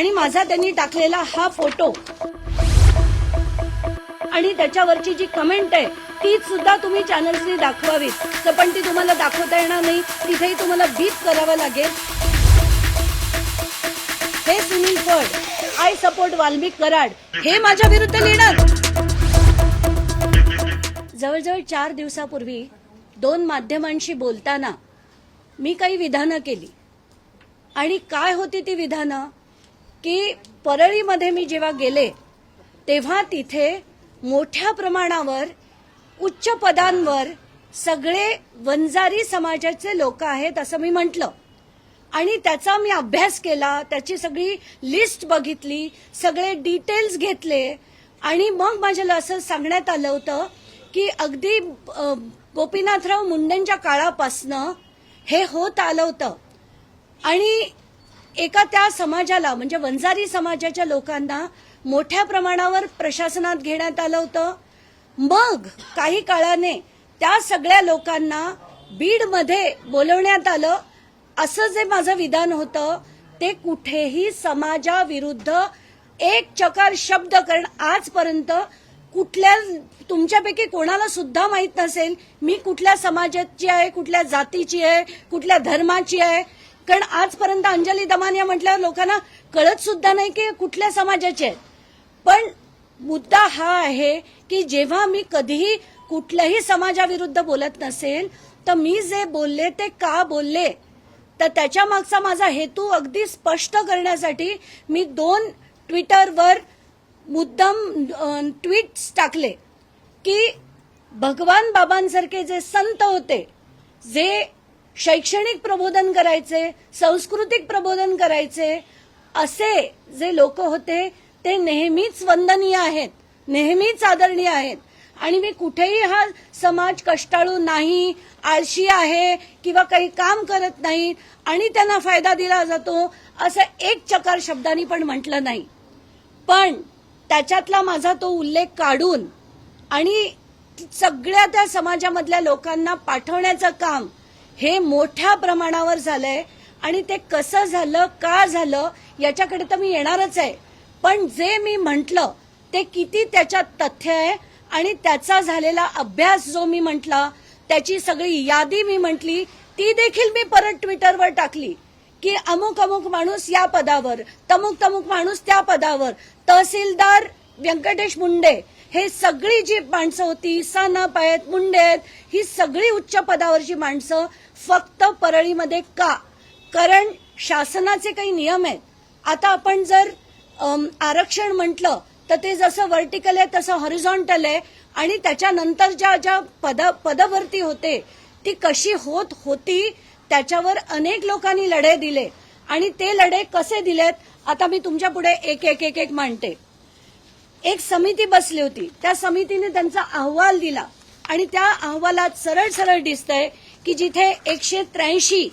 आणि माझा त्यांनी टाकलेला हा फोटो आणि त्याच्यावरची जी कमेंट आहे तीच सुद्धा तुम्ही चॅनल्सनी दाखवावीत. तर पण ती तुम्हाला दाखवता येणार नाही, तिथेही तुम्हाला बीप करावं लागेल. हे सुनील फड, आय सपोर्ट वाल्मिक कराड, हे माझ्या विरुद्ध लिहिणार. जवळजवळ 4 दिवसापूर्वी 2 माध्यमांशी बोलताना मी काही विधानं केली आणि काय होती ती विधानं की परळीमध्ये मी जेव्हा गेले तेव्हा तिथे मोठ्या प्रमाणावर उच्च पदांवर सगळे वंजारी समाजाचे लोक आहेत असं मी म्हटलं आणि त्याचा मी अभ्यास केला, त्याची सगळी लिस्ट बघितली, सगळे डिटेल्स घेतले आणि मग माझ्याला असं सांगण्यात आलं होतं की अगदी गोपीनाथराव मुंडेंच्या काळापासनं हे होत आलं होतं आणि एका त्या समाजाला म्हणजे वंजारी समाजाच्या लोकांना मोठ्या प्रमाणावर प्रशासनात घेण्यात आलं होतं. मग काही काळाने त्या सगळ्या लोकांना बीडमध्ये बोलवण्यात आलं. असं जे माझं विधान होतं ते कुठेही समाजाविरुद्ध एक चकार शब्द, कारण आजपर्यंत कुठल्या तुमच्यापैकी कोणाला सुद्धा माहित नसेल मी कुठल्या समाजाची आहे, कुठल्या जातीची आहे, कुठल्या धर्माची आहे. कारण आजपर्यंत अंजली दमानिया म्हटल्यावर लोकांना कळत सुद्धा नाही की कुठल्या समाजाचे आहेत. पण मुद्दा हा आहे की जेव्हा मी कधीही कुठल्याही समाजाविरुद्ध बोलत नसेल तर मी जे बोलले ते का बोलले तर त्याच्या मागचा माझा हेतू अगदी स्पष्ट करण्यासाठी मी 2 ट्विटरवर मुद्दाम ट्विट्स टाकले की भगवान बाबांसारखे जे संत होते, जे शैक्षणिक प्रबोधन करायचे, सांस्कृतिक प्रबोधन करायचे, असे जे लोक होते ते नेहमीच वंदनीय आहेत, नेहमीच आदरणीय आहेत आणि मी कुठेही हा समाज कष्टाळू नाही, आळशी आहे किंवा काही काम करत नाही आणि त्यांना फायदा दिला जातो असं एक चकार शब्दांनी पण म्हटलं नाही. पण त्याच्यातला माझा तो उल्लेख काढून आणि सगळ्या त्या समाजामधल्या लोकांना पाठवण्याचं काम हे मोठ्या प्रमाणावर झालंय आणि ते कसं झालं, का झालं याच्याकडे तर मी येणारच आहे. पण जे मी म्हटलं ते किती त्याच्यात तथ्य आहे आणि त्याचा झालेला अभ्यास जो मी म्हटला, त्याची सगळी यादी मी म्हटली, ती देखील मी परत ट्विटरवर टाकली की अमुक अमुक माणूस या पदावर, तमुक तमुक माणूस त्या पदावर, तहसीलदार व्यंकटेश मुंडे, हे सगळी जी माणसं होती, सानप आहेत, मुंडे आहेत, ही सगळी उच्च पदावरची माणसं फक्त परळीमध्ये का? कारण शासनाचे काही नियम आहेत. आता आपण जर आरक्षण म्हटलं तर ते जसं व्हर्टिकल आहे तसं हॉरिझॉन्टल आहे आणि त्याच्यानंतर ज्या पदभरती होते ती कशी होत होती त्याच्यावर अनेक लोकांनी लढे दिले आणि ते लढे कसे दिलेत आता मी तुमच्या पुढे एक एक एक एक मांडते. एक समिती बसली होती, त्या समितीने त्यांचा अहवाल दिला आणि त्या अहवालात सरळ सरळ दिसतंय की जिथे 183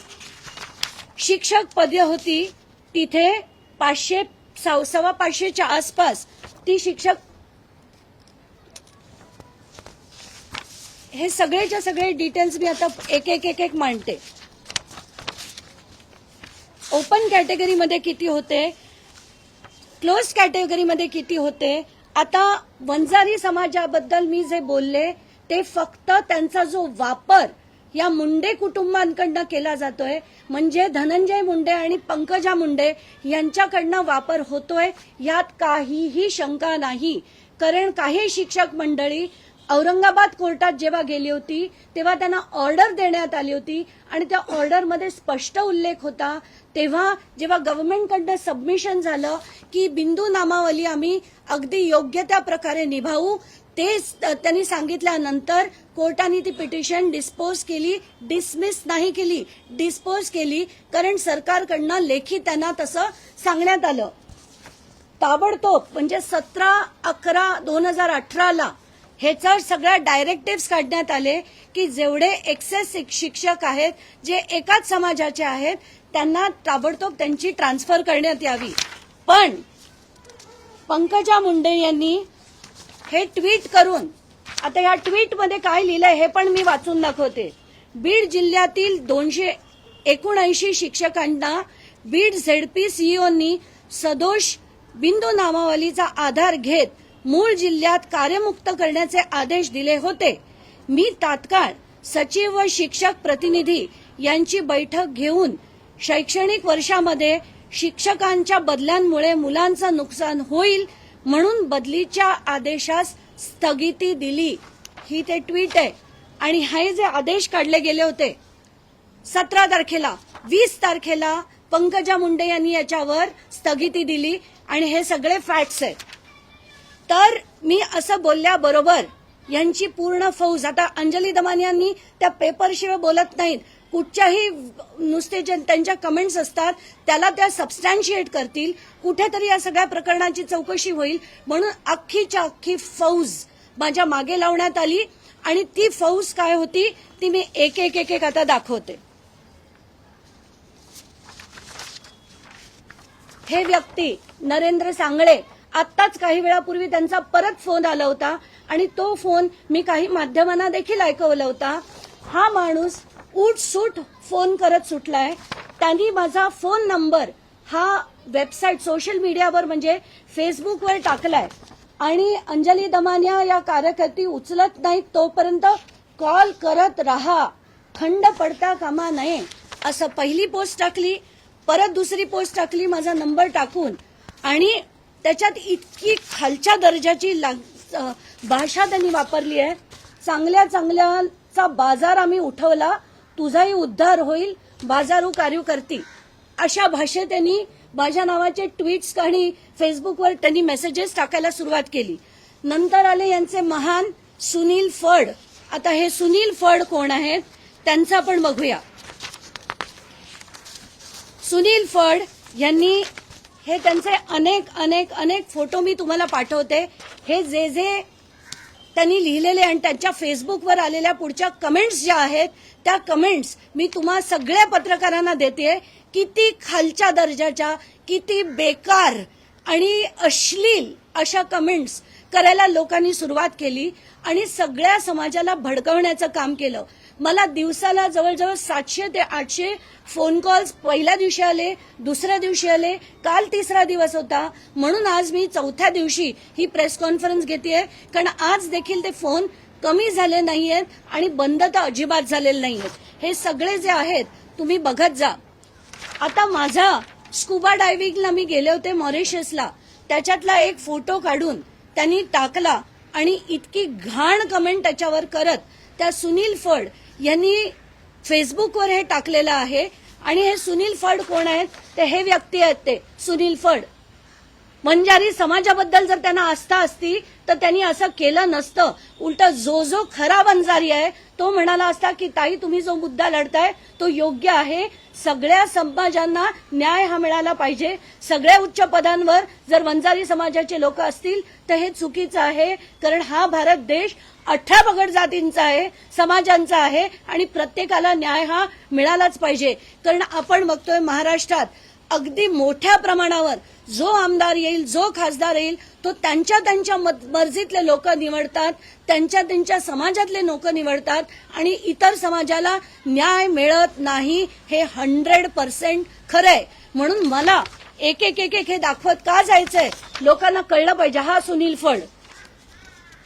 शिक्षक पदे होती तिथे 500 550च्या आसपास ती शिक्षक, हे सगळेच्या सगळे डिटेल्स मी आता एक एक एक एक मांडते. ओपन कॅटेगरीमध्ये किती होते, क्लोज कॅटेगरीमध्ये किती होते. आता वंजारी समाजाबद्दल मी जे बोलले ते फक्त त्यांचा जो वापर या मुंडे कुटुंबांकडनं केला जातोय, म्हणजे धनंजय मुंडे आणि पंकजा मुंडे यांच्याकडनं वापर होतोय यात काहीही शंका नाही. कारण काही शिक्षक मंडळी औरंगाबाद कोर्टात जेव्हा गेली होती तेव्हा त्यांना ऑर्डर देण्यात आली होती आणि त्या ऑर्डरमध्ये स्पष्ट उल्लेख होता. तेव्हा जेव्हा गव्हर्नमेंटकडनं सबमिशन झालं की बिंदू नामावली आम्ही अगदी योग्य त्या प्रकारे निभावू, ते त्यांनी सांगितल्यानंतर कोर्टाने ती पिटिशन डिस्पोज केली, डिसमिस नाही केली, डिस्पोज केली. कारण सरकारकडनं लेखी त्यांना तसं सांगण्यात आलं. ताबडतोब म्हणजे 17/11/2018 ह्याचा सगळ्या डायरेक्टिव्ह काढण्यात आले की जेवढे एक्सेस शिक्षक आहेत जे एकाच समाजाचे आहेत त्यांना ताबडतोब त्यांची ट्रान्सफर करण्यात यावी. पण पंकजा मुंडे यांनी हे ट्विट करून, आता या ट्विटमध्ये काय लिहिलंय हे पण मी वाचून दाखवते. बीड जिल्ह्यातील 279 शिक्षकांना बीड झेडपी सीईओनी सदोष बिंदू नामावलीचा आधार घेत मूळ जिल्ह्यात कार्यमुक्त करण्याचे आदेश दिले होते. मी तात्काळ सचिव व शिक्षक प्रतिनिधी यांची बैठक घेऊन शैक्षणिक वर्षामध्ये शिक्षकांच्या बदल्यांमुळे मुलांचं नुकसान होईल म्हणून बदलीच्या आदेशास स्थगिती दिली. ही ते ट्विट आहे. आणि हे जे आदेश काढले गेले होते 17 तारखेला 20 तारखेला पंकजा मुंडे यांनी याच्यावर स्थगिती दिली आणि हे सगळे फॅक्ट्स आहेत. तर मी असं बोलल्याबरोबर यांची पूर्ण फौज, आता अंजली दमानी यांनी त्या पेपरशिवाय बोलत नाहीत, कुठच्याही नुसते जे त्यांच्या कमेंट्स असतात त्याला त्या सबस्टॅन्शिएट करतील, कुठेतरी या सगळ्या प्रकरणाची चौकशी होईल म्हणून अख्खीच्या अख्खी फौज माझ्या मागे लावण्यात आली. आणि ती फौज काय होती ती मी एक एक एक एक आता दाखवते. हे व्यक्ती नरेंद्र सांगळे, आत्ताच काही वेळापूर्वी त्यांचा परत फोन आला होता आणि तो फोन मी काही माध्यमांना देखील ऐकवला होता. हा माणूस उठसूट फोन करत सुटलाय. त्यांनी माझा फोन नंबर हा वेबसाईट सोशल मीडियावर म्हणजे फेसबुकवर टाकलाय आणि अंजली दमानिया या कार्यकर्ती उचलत नाहीत तोपर्यंत कॉल करत राहा, खंड पडता कामा नये असं पहिली पोस्ट टाकली. परत दुसरी पोस्ट टाकली माझा नंबर टाकून आणि त्याच्यात इतकी खालच्या दर्जाची भाषा त्यांनी वापरली आहे. चांगल्या चांगल्याचा बाजार आम्ही उठवला, तुझाही उद्धार होईल, बाजारू कार्यकर्ती, अशा भाषेत त्यांनी माझ्या नावाचे ट्विट्स आणि फेसबुकवर त्यांनी मेसेजेस टाकायला सुरुवात केली. नंतर आले यांचे महान सुनील फड. आता हे सुनील फड कोण आहेत त्यांचं आपण बघूया. सुनील फड यांनी हे त्यांचे अनेक अनेक अनेक फोटो मी तुम्हाला पाठवते. हे जे जे त्यांनी लिहिलेले आणि त्यांच्या फेसबुकवर आलेल्या पुढच्या कमेंट्स ज्या आहेत त्या कमेंट्स मी तुम्हा सगळ्या पत्रकारांना देते. किती खालच्या दर्जाच्या, किती बेकार आणि अश्लील अशा कमेंट्स करायला लोकांनी सुरुवात केली आणि सगळ्या समाजाला भडकवण्याचं काम केलं. मला दिवसाला जवळजवळ 700 ते 800 फोन कॉल्स पहिल्या दिवशी आले, दुसऱ्या दिवशी आले, काल तिसरा दिवस होता म्हणून आज मी चौथ्या दिवशी ही प्रेस कॉन्फरन्स घेतेय. कारण आज देखील ते फोन कमी झाले नाहीयेत आणि बंद तर अजिबात झालेले नाहीयेत. हे सगळे जे आहेत तुम्ही बघत जा. आता माझा स्कुबा डायव्हिंगला मी गेले होते मॉरिशसला, त्याच्यातला एक फोटो काढून त्यांनी टाकला आणि इतकी घाण कमेंट त्याच्यावर करत त्या सुनील फड यांनी फेसबुकवर हे टाकलेलं आहे. आणि हे सुनील फड कोण आहेत ते हे व्यक्ती आहेत ते सुनील फड. वंजारी समाजाबद्दल जर त्यांना आस्था असती तर त्यांनी असं केलं नसतं. उलट जो खरा वंजारी आहे तो म्हणाला असता की ताई तुम्ही जो मुद्दा लढताय तो योग्य आहे, सगळ्या समाजांना न्याय हा मिळाला पाहिजे, सगळ्या उच्च पदांवर जर वंजारी समाजाचे लोक असतील तर हे चुकीचं आहे. कारण हा भारत देश 18 पगड जातींचा आहे, समाजांचा आहे आणि प्रत्येकाला न्याय हा मिळालाच पाहिजे. कारण आपण बघतोय महाराष्ट्रात अगदी मोठ्या प्रमाणावर जो आमदार येईल, जो खासदार येईल तो त्यांच्या मर्जीतले लोक निवडतात, त्यांच्या समाजातले लोक निवडतात आणि इतर समाजाला न्याय मिळत नाही. हे 100% खरंय. म्हणून मला एक एक एक एक हे दाखवत का जायचंय, लोकांना कळलं पाहिजे. हा सुनील फड,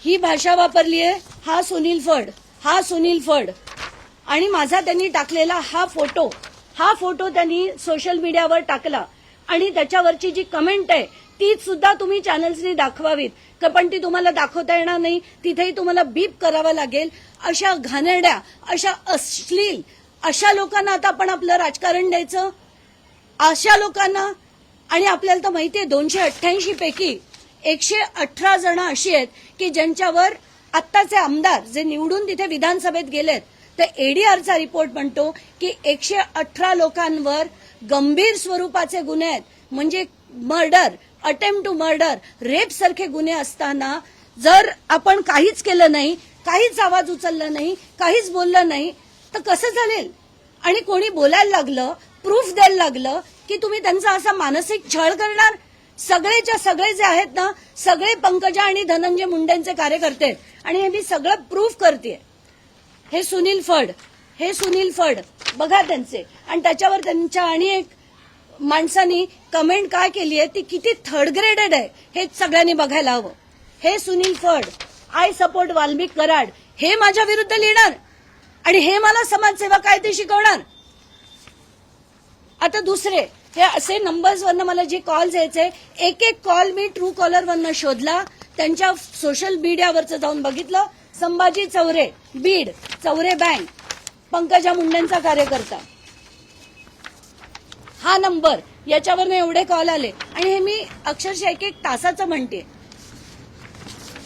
ही भाषा वापरली आहे, हा सुनील फड, हा सुनील फड. आणि माझा त्यांनी टाकलेला हा फोटो त्यांनी सोशल मीडियावर टाकला आणि त्याच्यावरची जी कमेंट आहे ती सुद्धा तुम्ही चॅनल्सनी दाखवावीत. पण ती तुम्हाला दाखवता येणार नाही, तिथेही तुम्हाला बीप करावं लागेल. अशा घाणेरड्या, अशा अश्लील, अशा लोकांना आता आपण आपलं राजकारण द्यायचं, अशा लोकांना. आणि आपल्याला तर माहितीये 288 पैकी 118 जण अशी आहेत की ज्यांच्यावर आत्ताचे आमदार जे निवडून तिथे विधानसभेत गेलेत तर एडीआरचा रिपोर्ट म्हणतो की 118 लोकांवर गंभीर स्वरूपाचे गुन्हे आहेत. म्हणजे murder, attempt to murder, rape सारखे गुन्हे असताना जर आपण काहीच केलं नाही, काहीच आवाज उचलला नाही, काहीच बोललं नाही तर कसं चालेल. आणि कोणी बोलायला लागलं, प्रूफ द्यायला लागलं की तुम्ही त्यांचा असा मानसिक छळ करणार. सगळेच्या सगळे जे आहेत ना, सगळे पंकजा आणि धनंजय मुंडेंचे कार्यकर्ते आहेत आणि हे मी सगळं प्रूफ करते. हे सुनील फड बघा त्यांचे. आणि त्याच्यावर त्यांच्या आणि एक माणसांनी कमेंट काय केली आहे ती किती थर्ड ग्रेडेड आहे हे सगळ्यांनी बघायला हवं. हे सुनील फड, आय सपोर्ट वाल्मिक कराड, हे माझ्या विरुद्ध लिहिणार आणि हे मला समाजसेवा काय ते शिकवणार. आता दुसरे हे असे नंबर्सवरनं मला जे कॉल्स यायचे, एक एक कॉल मी ट्रू कॉलरवरनं शोधला, त्यांच्या सोशल मीडियावरचं जाऊन बघितलं. संभाजी चौरे, बीड, चौरे बँक, पंकजा मुंडेंचा कार्यकर्ता, हा नंबर, याच्यावरनं एवढे कॉल आले आणि हे मी अक्षरशः एक एक तासाचं म्हणते.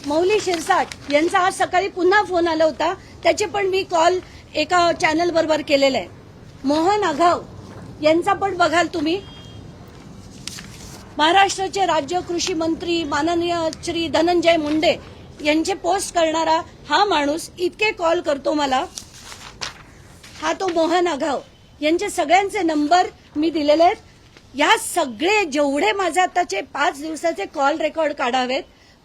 मौली शिरसाट यांचा आज सकाळी पुन्हा फोन आला होता, त्याचे पण मी कॉल एका चॅनल बरोबर केलेले आहे. मोहन आघाव यांचा पण बघाल तुम्ही. महाराष्ट्राचे राज्य कृषी मंत्री माननीय श्री धनंजय मुंडे यांचे पोस्ट करणारा हा माणूस इतके कॉल करतो मला. हा तो मोहन आघाव, यांचे सगळ्यांचे नंबर मी दिलेले आहेत. या सगळे जेवढे माझे आताचे 5 दिवसाचे कॉल रेकॉर्ड काढावेत,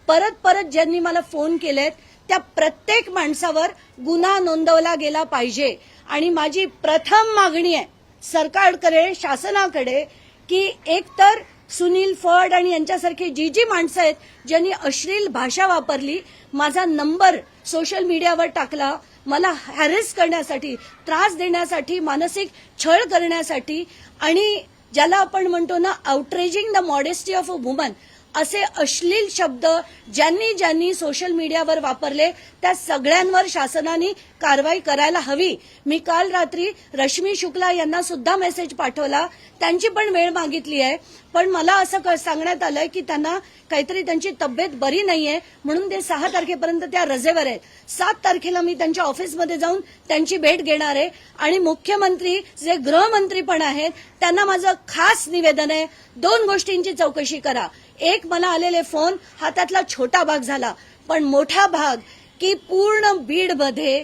परत परत ज्यांनी मला फोन केलेत त्या प्रत्येक माणसावर गुन्हा नोंदवला गेला पाहिजे. आणि माझी प्रथम मागणी आहे सरकारकडे, शासनाकडे, की एकतर सुनील फड आणि यांच्यासारखी जी माणसं आहेत ज्यांनी अश्लील भाषा वापरली, माझा नंबर सोशल मीडियावर टाकला, मला हॅरेस करण्यासाठी, त्रास देण्यासाठी, मानसिक छळ करण्यासाठी आणि ज्याला आपण म्हणतो ना outraging the modesty of a woman, असे अश्लील शब्द ज्यांनी ज्यांनी सोशल मीडियावर वापरले त्या सगळ्यांवर शासनाने कारवाई करायला हवी. मी काल रात्री रश्मी शुक्ला यांना सुद्धा मेसेज पाठवला, त्यांची पण वेळ मागितली आहे, पण मला असं सांगण्यात आलंय की त्यांना काहीतरी त्यांची तब्येत बरी नाहीये म्हणून ते 6 तारखेपर्यंत त्या रजेवर आहेत. 7 तारखेला मी त्यांच्या ऑफिसमध्ये जाऊन त्यांची भेट घेणार आहे आणि मुख्यमंत्री जे गृहमंत्री पण आहेत त्यांना माझं खास निवेदन आहे, 2 गोष्टींची चौकशी करा. एक, मला आलेले फोन हा त्यातला छोटा भाग झाला, पण मोठा भाग की पूर्ण बीडमध्ये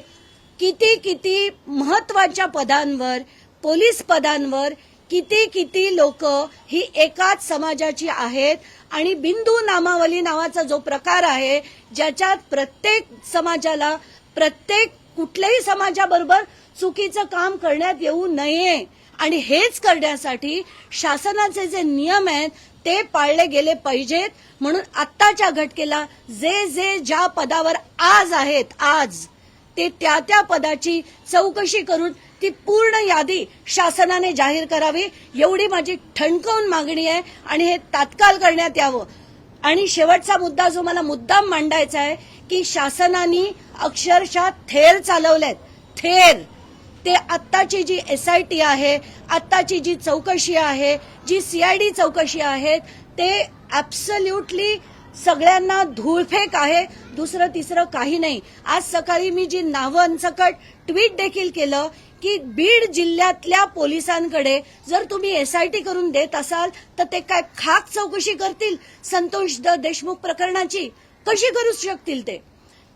किती किती महत्वाच्या पदांवर, पोलीस पदांवर किती किती लोक ही एकाच समाजाची आहेत आणि बिंदू नामावली नावाचा जो प्रकार आहे ज्याच्यात प्रत्येक समाजाला, प्रत्येक कुठल्याही समाजाबरोबर चुकीचं काम करण्यात येऊ नये आणि हेच करण्यासाठी शासनाचे जे नियम आहेत ते पाळले गेले पाहिजेत. म्हणून आत्ताच्या घटकेला जे जे ज्या पदावर आज आहेत, आज ते त्या त्या पदाची चौकशी करून ती पूर्ण यादी शासनाने जाहीर करावी, एवढी माझी ठणकावून मागणी आहे आणि हे तात्काळ करण्यात यावं. आणि शेवटचा मुद्दा जो मला मुद्दाम मांडायचा आहे की शासनाने अक्षरशः थेर चालवलेत, थेर. ते आत्ताची जी SIT आहे, आत्ताची जी चौकशी आहे, जी CID चौकशी आहे, ते ऍब्सोल्युटली सगळ्यांना धूळफेक आहे, दुसरं तिसरं काही नाही. आज सकाळी मी जी नावांसकट ट्विट देखील केलं की बीड जिल्ह्यातल्या पोलिसांकडे जर तुम्ही SIT करून देत असाल तर ते काय खाक चौकशी करतील संतोष देशमुख प्रकरणाची? कशी करू शकतील ते?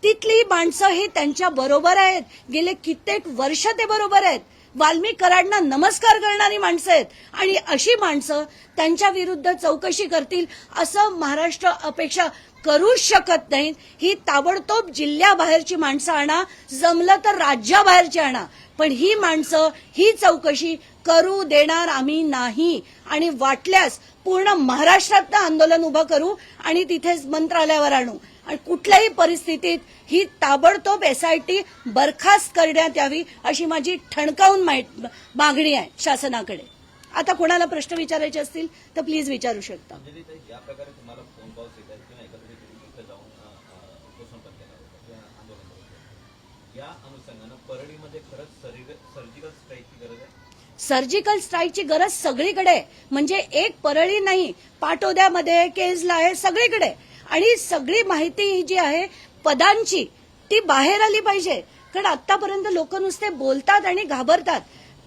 तिथली माणसं हे त्यांच्या बरोबर आहेत, गेले कित्येक वर्ष ते बरोबर आहेत, वाल्मिक कराडना नमस्कार करणारी माणसं आहेत आणि अशी माणसं त्यांच्या विरुद्ध चौकशी करतील असं महाराष्ट्र अपेक्षा करूच शकत नाहीत. ही ताबडतोब जिल्ह्याबाहेरची माणसं आणा, जमलं तर राज्याबाहेरची आणा, पण ही माणसं ही चौकशी करू देणार आम्ही नाही. आणि वाटल्यास पूर्ण महाराष्ट्रात आंदोलन उभं करू आणि तिथेच मंत्रालयावर आणू आणि कुठल्याही परिस्थितीत ही ताबडतोब SIT बरखास्त करण्यात यावी अशी माझी ठणकावून मागणी आहे शासनाकडे. आता कोणाला प्रश्न विचारायचे असतील तर प्लीज विचारू शकता. सर्जिकल स्ट्राईकची गरज सगळीकडे, म्हणजे एक परळी नाही, पाटोद्यामध्ये, केजला आहे, सगळीकडे. आणि सगळी माहिती जी आहे पदांची ती बाहेर आली पाहिजे, कारण आतापर्यंत लोक नुसते बोलतात आणि घाबरतात.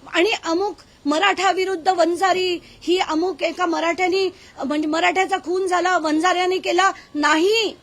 आणि अमुक मराठा विरुद्ध वंजारी, ही अमुक एका मराठ्यानी, म्हणजे मराठ्याचा खून झाला, वंजाऱ्याने केला, नाही,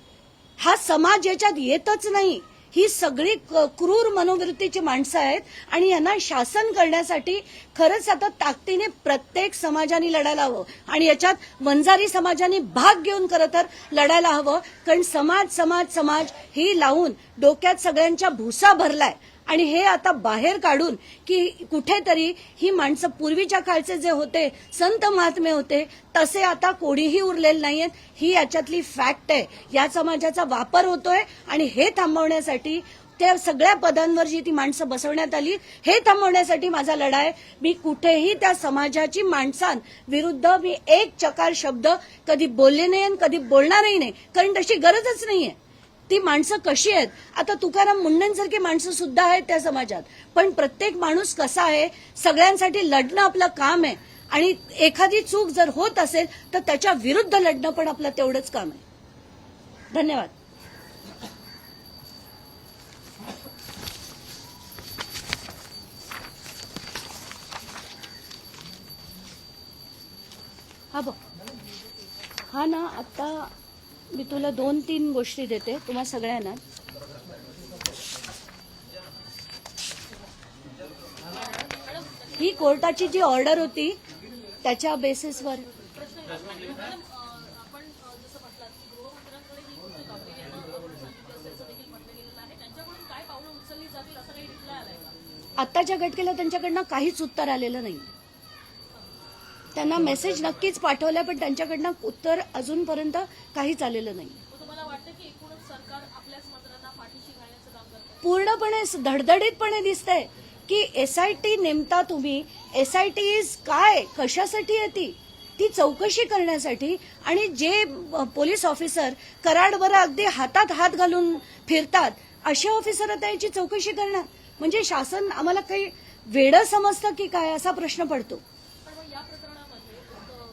हा समाज याच्यात येतच नाही. ही सगळी क्रूर मनोवृत्तीची माणसं आहेत आणि यांना शासन करण्यासाठी खरंच आता ताकदीने प्रत्येक समाजाने लढायला हवं आणि याच्यात वंजारी समाजाने भाग घेऊन खरं तर लढायला हवं. कारण समाज समाज समाज ही लावून डोक्यात सगळ्यांच्या भुसा भरलाय आणि हे आता बाहेर काढून की कुठेतरी ही माणसं पूर्वीच्या काळचे जे होते संत महात्मे होते तसे आता कोणीही उरलेले नाहीयेत, ही याच्यातली फॅक्ट आहे. या समाजाचा वापर होतोय आणि हे थांबवण्यासाठी त्या सगळ्या पदांवर जी ती माणसं बसवण्यात आली हे थांबवण्यासाठी माझा लढा आहे. मी कुठेही त्या समाजाची माणसांविरुद्ध मी एक चकार शब्द कधी बोलले नाही आणि कधी बोलणारही नाही, कारण तशी गरजच नाहीये. ती माणसं कशी आहेत, आता तुकाराम मुंडेंसारखी माणसं सुद्धा आहेत त्या समाजात, पण प्रत्येक माणूस कसा आहे, सगळ्यांसाठी लढणं आपलं काम आहे आणि एखादी चूक जर होत असेल तर त्याच्या विरुद्ध लढणं पण आपलं तेवढंच काम आहे. धन्यवाद. हा बघ, हा ना, आता मी तुला 2-3 गोष्टी देते तुम्हा सगळ्यांना. ही कोर्टाची जी ऑर्डर होती त्याच्या बेसिसवर आत्ताच्या घटनेला त्यांच्याकडनं काहीच उत्तर आलेलं नाही. त्यांना मेसेज नक्कीच पाठवलाय पण त्यांच्याकडनं उत्तर अजूनपर्यंत काहीच आलेलं नाही. तुम्हाला वाटतं की एकूणच सरकार आपल्याच मंत्र्यांना पाठीशी घालण्याचं काम करतं? पूर्णपणे धडधडीतपणे दिसतंय की एसआयटी नेमता तुम्ही. एसआयटी काय, कशासाठी आहे ती चौकशी करण्यासाठी. आणि जे पोलीस ऑफिसर कराडवर अगदी हातात हात घालून फिरतात असे ऑफिसर आता याची चौकशी करणार म्हणजे शासन आम्हाला काही वेडं समजतं की काय असा प्रश्न पडतो. या प्रकरणामध्ये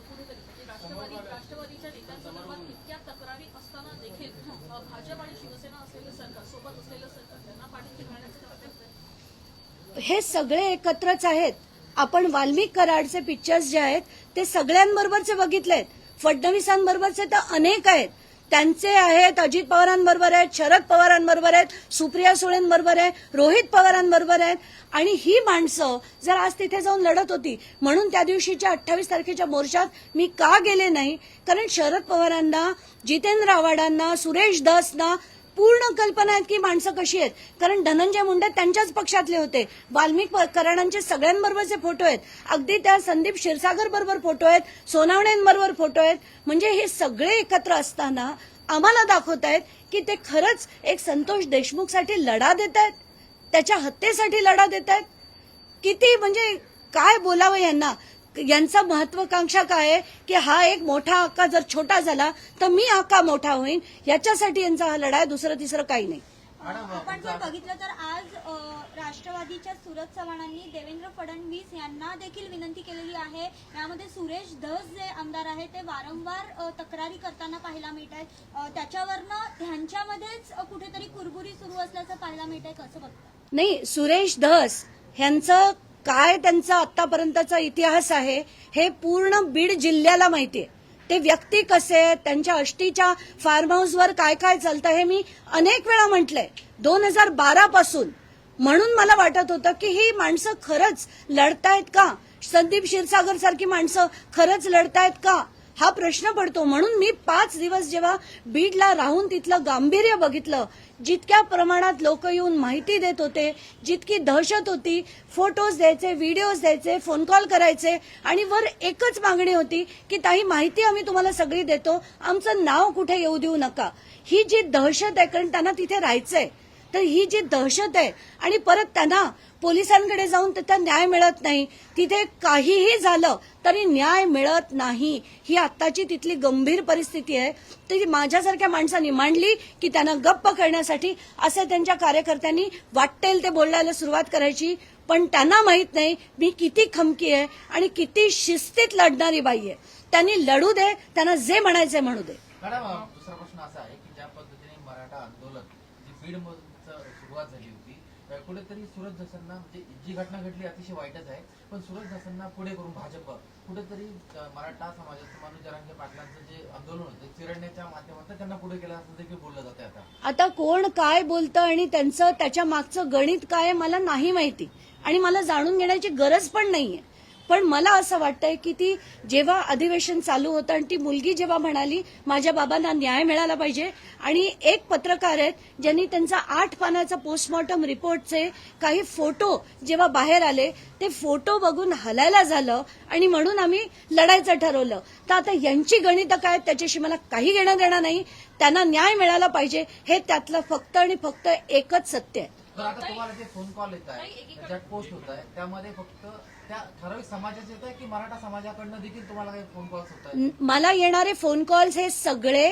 कुठेतरी राष्ट्रवादीच्या नेत्यांसंदर्भात इतक्या तक्रारी असताना देखील भाजप आणि शिवसेना असलेलं सरकार, सोबत असलेलं सरकार त्यांना पाठीशी घालण्याचं करत हे सगळे एकत्रच आहेत. आपण वाल्मिक कराडचे पिक्चर्स जे आहेत ते सगळ्यांबरोबरचे बघितलेत. फडणवीसांबरोबरचे तर अनेक आहेत, त्यांचे आहेत, अजित पवारांबरोबर आहेत, शरद पवारांबरोबर आहेत, सुप्रिया सुळेंबरोबर आहे, रोहित पवारांबरोबर आहेत. आणि ही माणसं जर आज तिथे जाऊन लढत होती म्हणून त्या दिवशीच्या 28 तारखेच्या मोर्चात मी का गेले नाही, कारण शरद पवारांना, जितेंद्र आव्हाडांना, सुरेश धसना पूर्ण कल्पना आहेत की माणसं कशी आहेत. कारण धनंजय मुंडे त्यांच्याच पक्षातले होते. वाल्मिक कराडांचे सगळ्यांबरोबरचे फोटो आहेत, अगदी त्या संदीप क्षीरसागर बरोबर फोटो आहेत, सोनावणेंबरोबर फोटो आहेत. म्हणजे हे सगळे एकत्र असताना आम्हाला दाखवत आहेत की ते खरंच एक संतोष देशमुखसाठी लढा देत आहेत, त्याच्या हत्येसाठी लढा देत आहेत. किती म्हणजे काय बोलावं यांना. यांचा महत्वाकांक्षा काय आहे की हा एक मोठा आका जर छोटा झाला तर मी आका मोठा होईन, याच्यासाठी यांचा हा लढा आहे, दुसरं तिसरं काही नाही. आपण जर बघितलं तर आज राष्ट्रवादीच्या सुरज चव्हाणांनी देवेंद्र फडणवीस यांना देखील विनंती केलेली आहे. यामध्ये सुरेश धस जे आमदार आहेत ते वारंवार तक्रारी करताना पाहायला मिळत आहेत. त्याच्यावरनं ह्यांच्यामध्येच कुठेतरी कुरबुरी सुरू असल्याचं पाहायला मिळत आहे. कसं बघता? नाही, सुरेश धस ह्यांचं काय, त्यांचा आतापर्यंतचा इतिहास आहे हे पूर्ण बीड जिल्ह्याला माहितीये. ते व्यक्ती कसे आहेत, त्यांच्या आष्टीच्या फार्म हाऊसवर काय काय चालतं हे मी अनेक वेळा म्हटलंय 2012 पासून. म्हणून मला वाटत होतं की ही माणसं खरंच लढतायत का, संदीप क्षीरसागर सारखी माणसं खरंच लढतायत का हा प्रश्न पडतो. म्हणून मी 5 दिवस जेव्हा बीडला राहून तिथलं गांभीर्य बघितलं, जितक्या प्रमाणात लोक येऊन माहिती देत होते, जितकी दहशत होती, फोटोज द्यायचे, व्हिडिओज द्यायचे, फोन कॉल करायचे आणि वर एकच मागणी होती की ताई माहिती आम्ही तुम्हाला सगळी देतो, आमचं नाव कुठे येऊ देऊ नका. ही जी दहशत आहे, कारण त्यांना तिथे राहायचंय, तर ही जी दहशत आहे आणि परत त्यांना पोलिसांकडे जाऊन तिथं न्याय मिळत नाही, तिथे काहीही झालं तरी न्याय मिळत नाही, ही आत्ताची तिथली गंभीर परिस्थिती आहे. ती माझ्यासारख्या माणसांनी मांडली की त्यांना गप्प करण्यासाठी असे त्यांच्या कार्यकर्त्यांनी वाटेल ते बोलायला सुरुवात करायची. पण त्यांना माहित नाही मी किती खमकी आहे आणि किती शिस्तीत लढणारी बाई आहे. त्यांनी लढू दे, त्यांना जे म्हणायचे म्हणू दे. मॅडम, दुसरा प्रश्न असा आहे की ज्या पद्धतीने मराठा आंदोलन जी बीड सुरुवात झाली होती, कुठेतरी सूरज धसांना, म्हणजे जी घटना घडली अतिशय वाईटच आहे, पण सूरज धसांना पुढे करून भाजप कुठेतरी मराठा समाजाचं, मनोज जरांगे पाटलांचं जे आंदोलन होतं चिरडण्याच्या माध्यमातून त्यांना पुढे केलं असं देखील बोललं जाते. आता कोण काय बोलतं आणि त्यांचं त्याच्या मागचं गणित काय मला नाही माहिती आणि मला जाणून घेण्याची गरज पण नाहीये. पण मला असं वाटतंय की ती जेव्हा अधिवेशन चालू होतं आणि ती मुलगी जेव्हा म्हणाली माझ्या बाबांना न्याय मिळाला पाहिजे, आणि एक पत्रकार आहेत ज्यांनी त्यांचा 8 पानाचा पोस्टमॉर्टम रिपोर्टचे काही फोटो जेव्हा बाहेर आले, ते फोटो बघून हलायला झालं आणि म्हणून आम्ही लढायचं ठरवलं. तर आता यांची गणितं काय त्याच्याशी मला काही घेणं देणं नाही. त्यांना न्याय मिळाला पाहिजे हे त्यातलं फक्त आणि फक्त एकच सत्य आहे. तर आता तुम्हाला जे फोन कॉल येत आहे, ज्यात पोस्ट होत आहे, त्यामध्ये फक्त त्या ठराविक समाजाचे येत आहे की मराठा समाजाकडनं देखील तुम्हाला काही फोन कॉल्स होत आहेत? मला येणारे फोन कॉल्स हे सगळे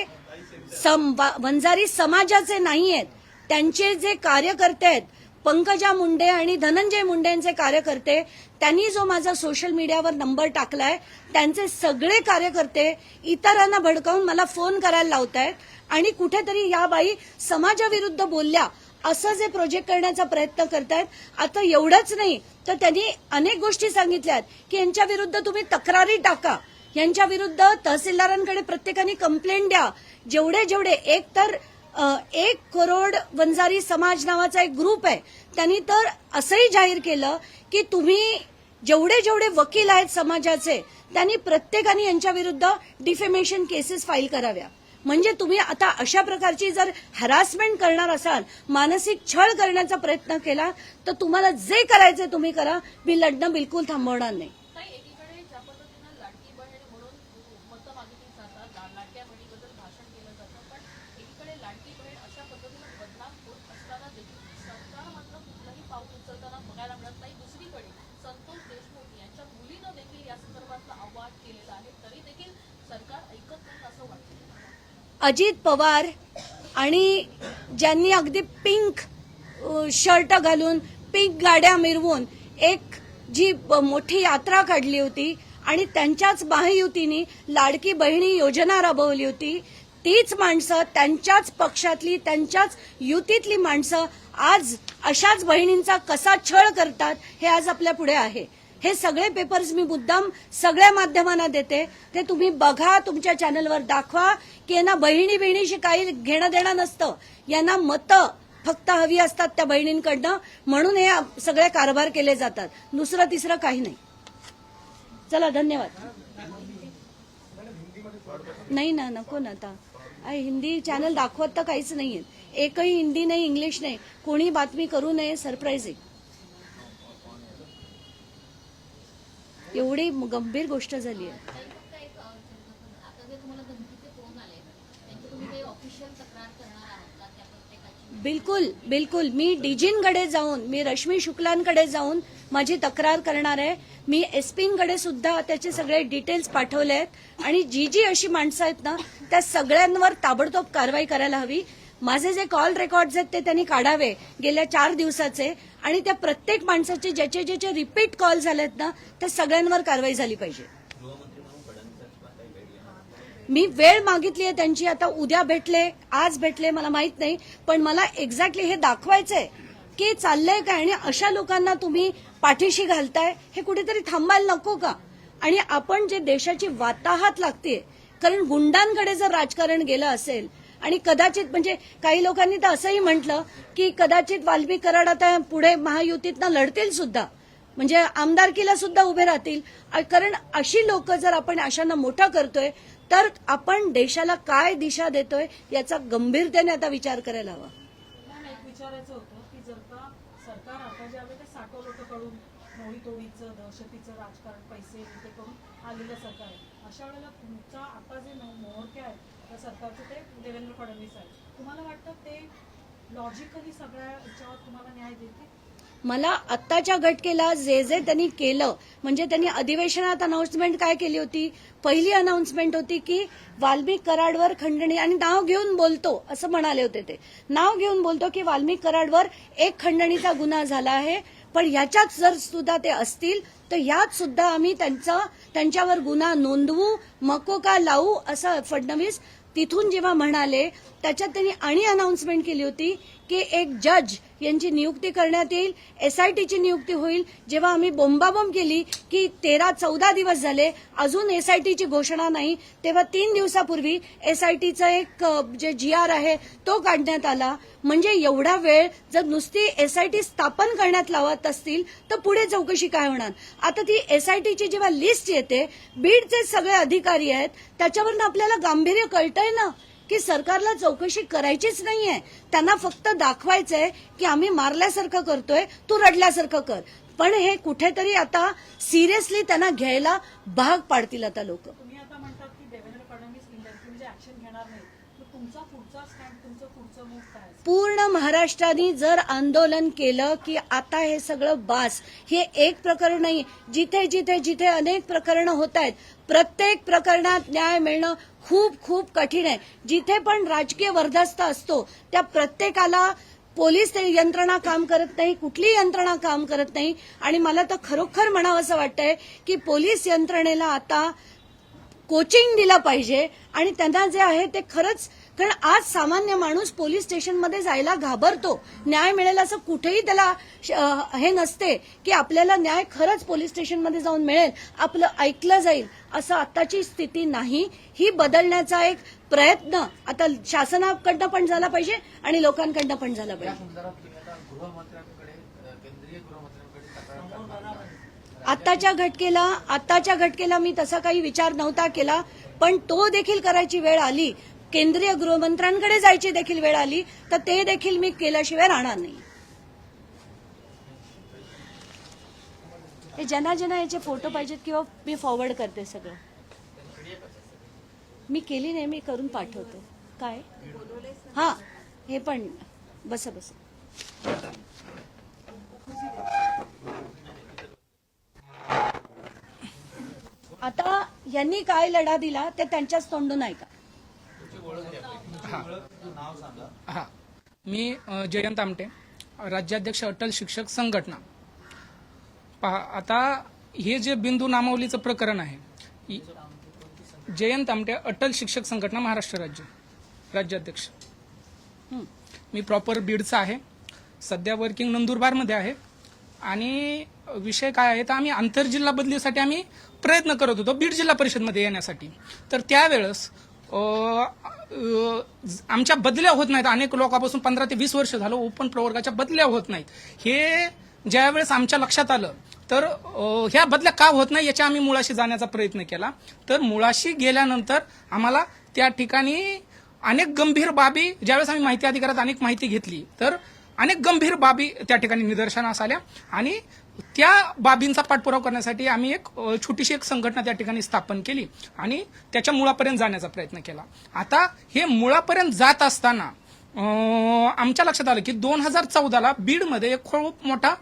वंजारी समाजाचे नाही आहेत. त्यांचे जे कार्यकर्ते आहेत, पंकजा मुंडे आणि धनंजय मुंडेंचे कार्यकर्ते, त्यांनी जो माझा सोशल मीडियावर नंबर टाकलाय, त्यांचे सगळे कार्यकर्ते इतरांना भडकावून मला फोन करायला लावत आहेत आणि कुठेतरी या बाई समाजाविरुद्ध बोलल्या असं जे प्रोजेक्ट करण्याचा प्रयत्न करतायत. आता एवढंच नाही तर त्यांनी अनेक गोष्टी सांगितल्यात की यांच्या विरुद्ध तुम्ही तक्रारी टाका, यांच्या विरुद्ध तहसीलदारांकडे प्रत्येकाने कंप्लेंट द्या. जेवढे एक तर 1 करोड वंजारी समाज नावाचा एक ग्रुप आहे, त्यांनी तर असंही जाहीर केलं की तुम्ही जेवढे वकील आहेत समाजाचे, त्यांनी प्रत्येकाने यांच्या विरुद्ध डिफेमेशन केसेस फाईल कराव्या. म्हणजे तुम्ही आता अशा प्रकारची जर हॅरासमेंट करणार असाल, मानसिक छळ करण्याचा प्रयत्न केला, तर तुम्हाला जे करायचे तुम्ही करा. मी लढणं बिलकुल थांबवणार नाही. ताई, एकीकडे ज्या पद्धतीनं लाडकी बहीण म्हणून मतं मागितली जातात, लाडक्या बहिणीबद्दल भाषण केलं जातं, पण एकीकडे लाडकी बहीण अशा पद्धतीनं बदनाम होत असताना देखील सरकार मात्र कुठलंही पाऊल उचलताना बघायला मिळत नाही. दुसरीकडे संतोष देशमुख यांच्या मुलीनं देखील या संदर्भातलं आवाहन केलेलं आहे, तरी देखील सरकार ऐकत नाही असं वाटतं. अजित पवार आणि ज्यांनी अगदी पिंक शर्ट घालून पिंक गाड्या मिरवून एक जी मोठी यात्रा काढली होती आणि त्यांच्याच महायुतीने लाडकी बहिणी योजना राबवली होती, तीच माणसं, त्यांच्याच पक्षातली, त्यांच्याच युतीतली माणसं आज अशाच बहिणींचा कसा छळ करतात हे आज आपल्या पुढे आहे. हे सगळे पेपर्स मी मुद्दाम सगळ्या माध्यमांना देते, ते तुम्ही बघा, तुमच्या चॅनलवर दाखवा की यांना बहिणीशी काही घेणं देणं नसतं. यांना मतं फक्त हवी असतात त्या बहिणींकडनं, म्हणून हे सगळे कारभार केले जातात. दुसरं तिसरं काही नाही. चला, धन्यवाद. नाही ना, नको ना. आता हिंदी चॅनल दाखवत तर काहीच नाहीये, एकही हिंदी नाही, इंग्लिश नाही. कोणी बातमी करू नये. सरप्राईजिंग एवढी गंभीर गोष्ट झाली आहे. बिलकुल मी डीजींकडे जाऊन, मी रश्मी शुक्लांकडे जाऊन माझी तक्रार करणार आहे. मी एसपींकडे सुद्धा त्याचे सगळे डिटेल्स पाठवले आहेत आणि जी अशी माणसं आहेत ना, त्या सगळ्यांवर ताबडतोब कारवाई करायला हवी. माझे जे कॉल रेकॉर्ड्स आहेत ते त्यांनी काढावे गेल्या 4 दिवसाचे, आणि त्या प्रत्येक माणसाचे ज्याचे रिपीट कॉल झालेत ना, त्या सगळ्यांवर कारवाई झाली पाहिजे. मी वेळ मागितली आहे त्यांची. आता उद्या भेटले, आज भेटले, मला माहित नाही, पण मला एक्झॅक्टली हे दाखवायचंय की चाललंय काय, आणि अशा लोकांना तुम्ही पाठीशी घालताय. हे कुठेतरी थांबायला नको का? आणि आपण जे देशाची वाताहत लागते, कारण गुंडांकडे जर राजकारण गेलं असेल, आणि कदाचित म्हणजे काही लोकांनी तर असंही म्हटलं की कदाचित वाल्मिक कराड आता पुढे महायुतीतनं लढतील सुद्धा, म्हणजे आमदारकीला सुद्धा उभे राहतील. कारण अशी लोक जर आपण अशांना मोठा करतोय, तर आपण देशाला काय दिशा देतोय याचा गंभीरतेने आता विचार करायला हवा. मला एक विचारायचं होतं की जर का सरकार आता ज्यावेळेस ते साठो लोकांकडून मोडीतोडीचं, दहशतीचं राजकारण, पैसे ते करून आलेलं सरकार आहे, अशा वेळेला तुमचा आता जे मोहरके आहे त्या सरकारचे ते देवेंद्र फडणवीस आहे, तुम्हाला वाटतं ते लॉजिकली सगळ्या याच्यावर तुम्हाला न्याय देतील? मला आत्ताच्या घटकेला जे त्यांनी केलं, म्हणजे त्यांनी अधिवेशनात अनाउन्समेंट काय केली होती, पहिली अनाउन्समेंट होती की वाल्मिक कराडवर खंडणी, आणि नाव घेऊन बोलतो असं म्हणाले होते. ते नाव घेऊन बोलतो की वाल्मिक कराडवर एक खंडणीचा गुन्हा झाला आहे, पण याच्यात जर सुद्धा ते असतील तर यात सुद्धा आम्ही त्यांचं त्यांच्यावर गुन्हा नोंदवू मको का लावू असं फडणवीस तिथून जेव्हा म्हणाले त्याच्यात त्यांनी आणि अनाउन्समेंट केली होती की एक जज यांची नियुक्ती करण्यात येईल, एसआयटीची नियुक्ती होईल. जेव्हा आम्ही बोंबाबोंब केली की 13-14 दिवस झाले अजून एसआयटीची घोषणा नाही, तेव्हा 3 दिवसापूर्वी एसआयटीचं एक जे GR आहे तो काढण्यात आला. म्हणजे एवढा वेळ जर नुसती एसआयटी स्थापन करण्यात लावत असतील तर पुढे चौकशी काय होणार. आता ती एसआयटीची जेव्हा लिस्ट येते, बीडचे सगळे अधिकारी आहेत, त्याच्यावरून आपल्याला गांभीर्य कळतंय ना की सरकारला चौकशी करायचीच नाहीये. त्यांना फक्त दाखवायचंय की आम्ही मारल्यासारखं करतोय, तू रडल्यासारखं कर. पण हे कुठेतरी आता सिरियसली त्यांना घ्यायला भाग पाडतील आता लोक. तुम्ही आता म्हणतात की देवेंद्र फडणवीस इंडिरेक्टली म्हणजे ऍक्शन घेणार नाही, तर तुमचा पुढचा स्टँड, तुमचं पुढचं मूव काय असेल? पूर्ण महाराष्ट्राने जर आंदोलन केलं की आता हे सगळं बास, हे एक प्रकरण नाही, जिथे जिथे जिथे अनेक प्रकरणं होत आहेत, प्रत्येक प्रकरणात न्याय मिळणं खूप खूप कठीण आहे. जिथे पण राजकीय वर्धास्त असतो त्या प्रत्येकाला पोलीस यंत्रणा काम करत नाही, कुठलीही यंत्रणा काम करत नाही. आणि मला तर खरोखर म्हणावं असं वाटतंय की पोलीस यंत्रणेला आता कोचिंग दिलं पाहिजे आणि त्यांना जे आहे ते खरंच, कारण आज सामान्य माणूस पोलीस स्टेशनमध्ये जायला घाबरतो. न्याय मिळेल असं कुठेही त्याला हे नसते की आपल्याला न्याय खरंच पोलीस स्टेशनमध्ये जाऊन मिळेल, आपलं ऐकलं जाईल, असं आताची स्थिती नाही. ही बदलण्याचा एक प्रयत्न आता शासनाकडनं पण झाला पाहिजे आणि लोकांकडनं पण झाला या पाहिजे. संदर्भात तुम्ही आता गृहमंत्र्यांकडे, केंद्रीय गृहमंत्र्यांकडे तक्रार करणार का? आत्ताच्या घटकेला मी तसा काही विचार नव्हता केला, पण तो देखील करायची वेळ आली, केंद्रीय गृहमंत्र्यांकडे जायची देखील वेळ आली, तर ते देखील मी केल्याशिवाय राहणार नाही. हे ज्यांना याचे फोटो पाहिजेत किंवा मी फॉरवर्ड करते सगळं. मी केली नाही, मी करून पाठवते. काय हा हे पण बस. आता यांनी काय लढा दिला ते त्यांच्याच तोंडून ऐका. हा, मी जयंत आमटे, राज्याध्यक्ष अटल शिक्षक संघटना. पहा, आता हे जे बिंदू नामावलीचं प्रकरण आहे, जयंत आमटे, अटल शिक्षक संघटना, महाराष्ट्र राज्याध्यक्ष. मी प्रॉपर बीडचा आहे, सध्या वर्किंग नंदुरबारमध्ये आहे. आणि विषय काय आहे तर आम्ही आंतरजिल्हा बदलीसाठी आम्ही प्रयत्न करत होतो बीड जिल्हा परिषदमध्ये येण्यासाठी. तर त्यावेळेस आमच्या बदल्या होत नाहीत. अनेक लोकांपासून 15 ते 20 वर्ष झालं ओपन प्रवर्गाच्या बदल्या होत नाहीत. हे ज्यावेळेस आमच्या लक्षात आलं तर ह्या बदल्या का होत नाही याच्या आम्ही मुळाशी जाण्याचा प्रयत्न केला. तर मुळाशी गेल्यानंतर आम्हाला त्या ठिकाणी अनेक गंभीर बाबी, ज्यावेळेस आम्ही माहिती अधिकारात अनेक माहिती घेतली तर अनेक गंभीर बाबी त्या ठिकाणी निदर्शनास आल्या. आणि त्या बाबींचा पाठपुरावा करण्यासाठी आम्ही एक छोटीशी संघटना त्या ठिकाणी स्थापन केली आणि त्याच्या मुळापर्यंत जाण्याचा प्रयत्न केला. आता हे मुळापर्यंत जात असताना आमच्या लक्षात आलं की 2014ला बीडमध्ये एक खूप मोठा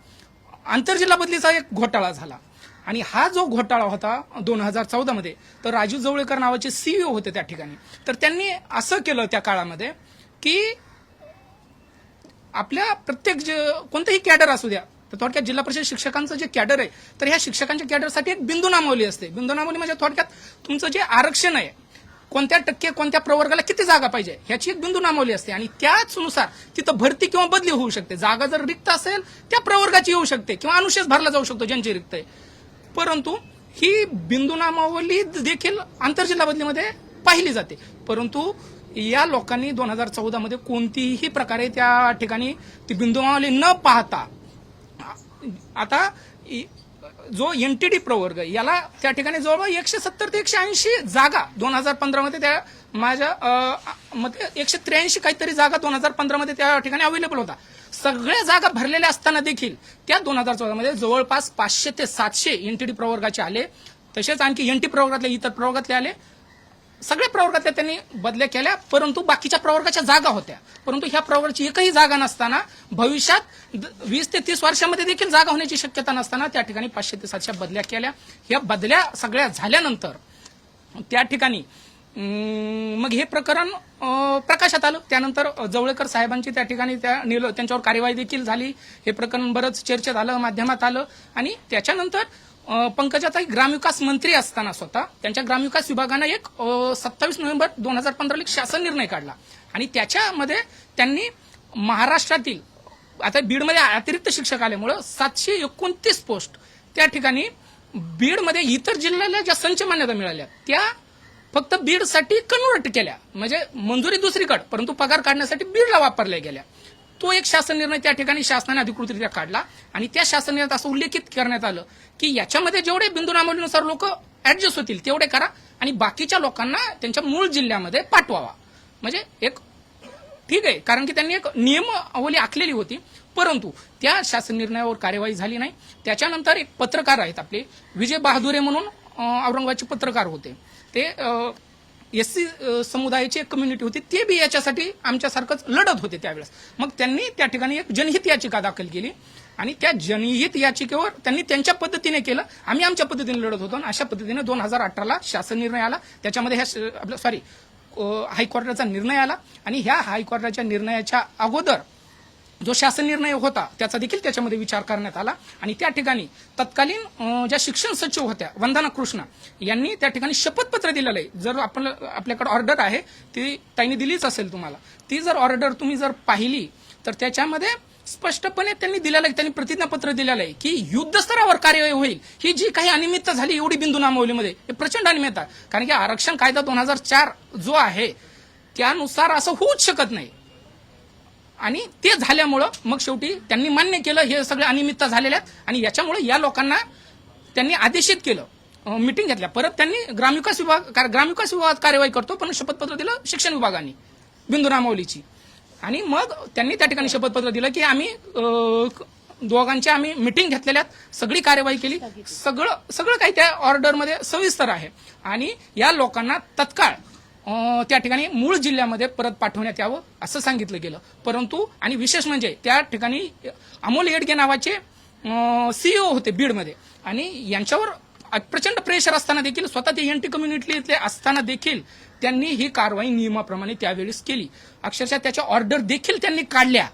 आंतरजिल्हा बदलीचा एक घोटाळा झाला. आणि हा जो घोटाळा होता 2014मध्ये, तर राजू जवळेकर नावाचे CEO होते त्या ठिकाणी. तर त्यांनी असं केलं त्या काळामध्ये की आपल्या प्रत्येक कोणतंही कॅडर असू द्या, तर थोडक्यात जिल्हा परिषद शिक्षकांचं जे कॅडर आहे तर ह्या शिक्षकांच्या कॅडरसाठी एक बिंदू नामावली असते. बिंदू नामावली म्हणजे थोडक्यात तुमचं जे आरक्षण आहे, कोणत्या टक्के कोणत्या प्रवर्गाला किती जागा पाहिजे ह्याची एक बिंदू नामावली असते. आणि त्याचनुसार तिथं भरती किंवा बदली होऊ शकते. जागा जर रिक्त असेल त्या प्रवर्गाची येऊ शकते किंवा अनुशेष भरला जाऊ शकतो ज्यांची रिक्त आहे. परंतु ही बिंदू नामावली देखील आंतरजिल्हा बदलीमध्ये पाहिली जाते. परंतु या लोकांनी 2014मध्ये कोणतीही प्रकारे त्या ठिकाणी ती बिंदू नामावली न पाहता आता जो NTD प्रवर्ग याला त्या ठिकाणी जवळपास 170 ते 180 जागा 2015मध्ये त्या माझ्या मते 183 काहीतरी जागा 2015मध्ये त्या ठिकाणी अवेलेबल होता. सगळ्या जागा भरलेल्या असताना देखील त्या 2014मध्ये जवळपास 500 ते 700 NTD प्रवर्गाचे आले. तसेच आणखी NT प्रवर्गातले इतर प्रवर्गातले आले. सगळ्या प्रवर्गातल्या त्यांनी बदल्या केल्या, परंतु बाकीच्या प्रवर्गाच्या जागा होत्या. परंतु ह्या प्रवर्गाची एकही जागा नसताना, भविष्यात 20 ते 30 वर्षामध्ये देखील जागा होण्याची शक्यता नसताना त्या ठिकाणी 500 ते 700 बदल्या केल्या. ह्या बदल्या सगळ्या झाल्यानंतर त्या ठिकाणी मग हे प्रकरण प्रकाशात आलं. त्यानंतर जवळेकर साहेबांची त्या ठिकाणी त्यांच्यावर कार्यवाही देखील झाली. हे प्रकरण बरंच चर्चेत आलं, माध्यमात आलं. आणि त्याच्यानंतर पंकजाताई ग्रामविकास मंत्री असताना स्वतः त्यांच्या ग्रामविकास विभागानं एक 27 नोव्हेंबर 2015 एक शासन निर्णय काढला आणि त्याच्यामध्ये त्यांनी महाराष्ट्रातील आता बीडमध्ये अतिरिक्त शिक्षक आल्यामुळं 729 पोस्ट त्या ठिकाणी बीडमध्ये इतर जिल्ह्याला ज्या संच मान्यता मिळाल्या त्या फक्त बीडसाठी कन्वर्ट केल्या, म्हणजे मंजुरी दुसरीकडे परंतु पगार काढण्यासाठी बीडला वापरल्या गेल्या. तो एक शासन निर्णय त्या ठिकाणी शासनाने अधिकृतरित्या काढला आणि त्या शासन निर्णयात असं उल्लेखित करण्यात आलं की याच्यामध्ये जेवढे बिंदू नामावलीनुसार लोक ऍडजस्ट होतील तेवढे करा आणि बाकीच्या लोकांना त्यांच्या मूळ जिल्ह्यामध्ये पाठवावा. म्हणजे एक ठीक आहे, कारण की त्यांनी एक नियमावली आखलेली होती, परंतु त्या शासन निर्णयावर कार्यवाही झाली नाही. त्याच्यानंतर एक पत्रकार आहेत आपले विजय बहादुरे म्हणून औरंगाबादचे पत्रकार होते, ते SC समुदायाची एक कम्युनिटी होती, ते बी याच्यासाठी आमच्यासारखंच लढत होते त्यावेळेस. मग त्यांनी त्या ठिकाणी एक जनहित याचिका दाखल केली आणि त्या जनहित याचिकेवर त्यांनी त्यांच्या पद्धतीने केलं, आम्ही आमच्या पद्धतीने लढत होतो आणि अशा पद्धतीने 2018ला शासन निर्णय आला. त्याच्यामध्ये हायकोर्टाचा निर्णय आला आणि ह्या हायकोर्टाच्या निर्णयाच्या अगोदर जो शासन निर्णय होता त्याचा देखील त्याच्यामध्ये विचार करण्यात आला आणि त्या ठिकाणी तत्कालीन ज्या शिक्षण सचिव होत्या वंदना कृष्णा यांनी त्या ठिकाणी शपथपत्र दिलेलं आहे. जर आपल्याकडे ऑर्डर आहे ती ताईने दिलीच असेल तुम्हाला, ती जर ऑर्डर तुम्ही जर पाहिली तर त्याच्यामध्ये स्पष्टपणे त्यांनी दिलेलं आहे, त्यांनी प्रतिज्ञापत्र दिलेलं आहे की युद्धस्तरावर कार्यवाही होईल. ही जी काही अनियमितता झाली एवढी बिंदू नामावलीमध्ये हे प्रचंड अनियमितता, कारण की आरक्षण कायदा 2004 जो आहे त्यानुसार असं होऊच शकत नाही आणि ते झाल्यामुळं मग शेवटी त्यांनी मान्य केलं हे सगळे अनियमितता झालेल्या आहेत आणि याच्यामुळे या लोकांना त्यांनी आदेशित केलं, मिटिंग घेतल्या. परत त्यांनी ग्रामविकास विभागात कार्यवाही करतो पण शपथपत्र दिलं शिक्षण विभागाने बिंदू नामावलीची आणि मग त्यांनी त्या ठिकाणी शपथपत्र दिलं की आम्ही दोघांच्या आम्ही मिटिंग घेतलेल्या, सगळी कार्यवाही केली, सगळं काही त्या ऑर्डरमध्ये सविस्तर आहे आणि या लोकांना तत्काळ त्या ठिकाणी मूळ जिल्ह्यामध्ये परत पाठवण्यात यावं असं सांगितलं गेलं. परंतु आणि विशेष म्हणजे त्या ठिकाणी अमोल येडगे नावाचे CEO होते बीडमध्ये आणि यांच्यावर प्रचंड प्रेशर असताना देखील स्वतः ते NT कम्युनिटीतले असताना देखील त्यांनी ही कारवाई नियमाप्रमाणे त्यावेळेस केली. अक्षरशः त्याच्या ऑर्डर देखील त्यांनी काढल्या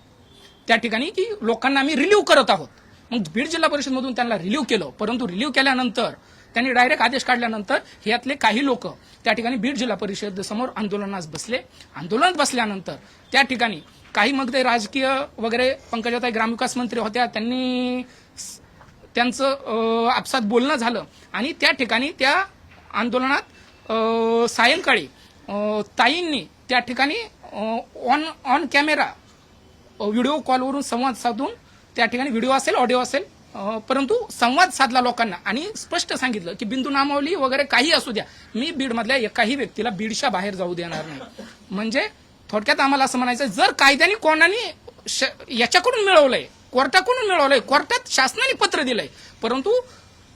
त्या ठिकाणी की लोकांना आम्ही रिलीव्ह करत आहोत. मग बीड जिल्हा परिषदमधून त्यांना रिलीव्ह केलं, परंतु रिलीव्ह केल्यानंतर त्यांनी डायरेक्ट आदेश काढल्यानंतर यातले काही लोक त्या ठिकाणी बीड जिल्हा परिषद समोर आंदोलनास बसले. आंदोलनात बसल्यानंतर त्या ठिकाणी काही मग ते राजकीय वगैरे पंकजाताई ग्रामविकास मंत्री होत्या, त्यांनी त्यांचं आपसात बोलणं झालं आणि त्या ठिकाणी त्या आंदोलनात सायंकाळी ताईंनी त्या ठिकाणी ऑन कॅमेरा व्हिडिओ कॉलवरून संवाद साधून त्या ठिकाणी व्हिडिओ असेल ऑडिओ असेल परंतु संवाद साधला लोकांना आणि स्पष्ट सांगितलं की बिंदू नामावली वगैरे काही असू द्या, मी बीडमधल्या एकाही व्यक्तीला बीडच्या बाहेर जाऊ देणार नाही. म्हणजे थोडक्यात आम्हाला असं म्हणायचं, जर कायद्याने कोणाने याच्याकडून मिळवलंय, कोर्टाकडून मिळवलंय, कोर्टात शासनाने पत्र दिलंय, परंतु